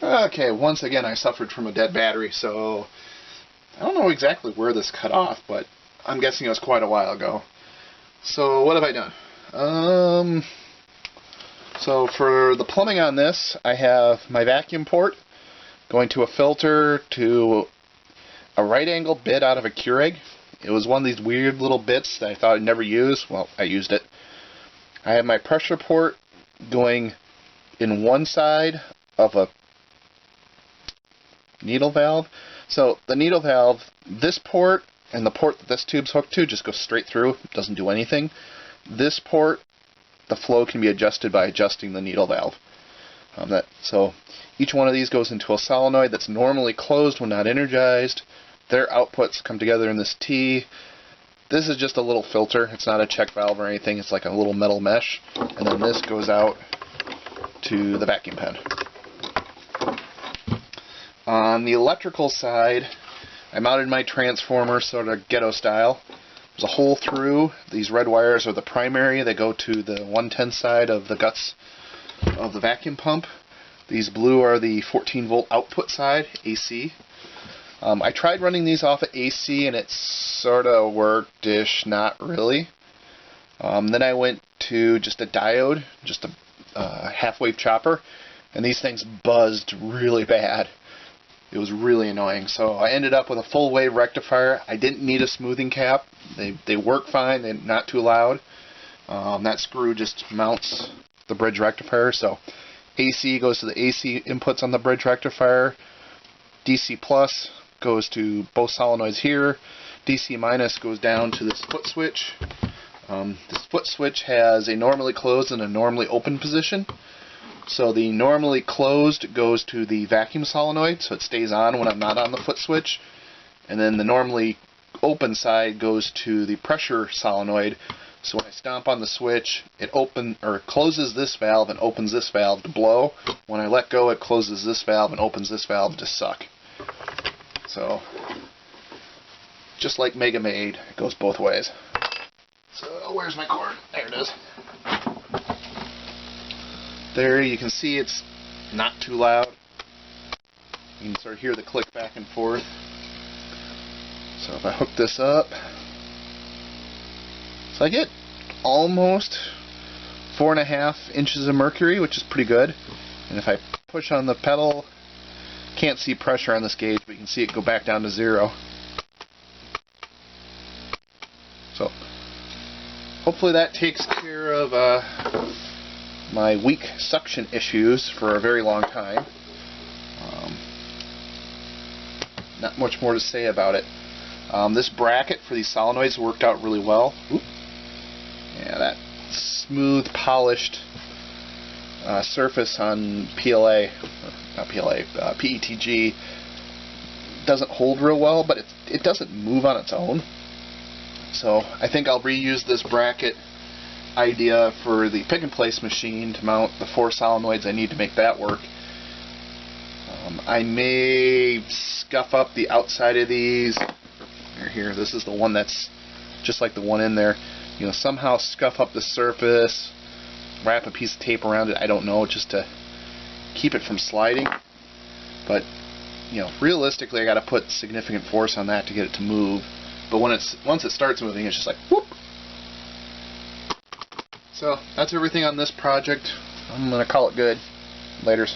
Okay, once again I suffered from a dead battery, so I don't know exactly where this cut off, but I'm guessing it was quite a while ago. So what have I done? So for the plumbing on this, I have my vacuum port going to a filter to a right angle bit out of a Keurig. It was one of these weird little bits that I thought I'd never use. Well, I used it. I have my pressure port going in one side of a needle valve. So the needle valve, this port and the port that this tube's hooked to just goes straight through, doesn't do anything. This port, the flow can be adjusted by adjusting the needle valve. So each one of these goes into a solenoid that's normally closed when not energized. Their outputs come together in this T. This is just a little filter. It's not a check valve or anything. It's like a little metal mesh. And then this goes out to the vacuum pen. On the electrical side, I mounted my transformer sort of ghetto style. There's a hole through. These red wires are the primary. They go to the 110 side of the guts of the vacuum pump. These blue are the 14 volt output side, AC. I tried running these off of AC and it sort of worked-ish, not really. Then I went to just a diode, just a half-wave chopper, and these things buzzed really bad. It was really annoying. So I ended up with a full wave rectifier. I didn't need a smoothing cap. They work fine. They're not too loud. That screw just mounts the bridge rectifier. So AC goes to the AC inputs on the bridge rectifier. DC plus goes to both solenoids here. DC minus goes down to this foot switch. This foot switch has a normally closed and a normally open position. So the normally closed goes to the vacuum solenoid, so it stays on when I'm not on the foot switch. And then the normally open side goes to the pressure solenoid. So when I stomp on the switch, it closes this valve and opens this valve to blow. When I let go, it closes this valve and opens this valve to suck. So, just like Mega Maid, it goes both ways. So, where's my cord? There it is. There, you can see it's not too loud. You can sort of hear the click back and forth. So if I hook this up, so I get almost 4.5 inches of mercury, which is pretty good. And if I push on the pedal, can't see pressure on this gauge, but you can see it go back down to 0. So hopefully that takes care of my weak suction issues for a very long time. Not much more to say about it. This bracket for these solenoids worked out really well. Oop. Yeah, that smooth, polished surface on PETG doesn't hold real well, but it doesn't move on its own. So I think I'll reuse this bracket idea for the pick and place machine to mount the 4 solenoids I need to make that work. I may scuff up the outside of these. Here, this is the one that's just like the one in there. You know, somehow scuff up the surface, wrap a piece of tape around it. I don't know, just to keep it from sliding. But you know, realistically, I got to put significant force on that to get it to move. But once it starts moving, it's just like whoop. So that's everything on this project. I'm gonna call it good. Laters.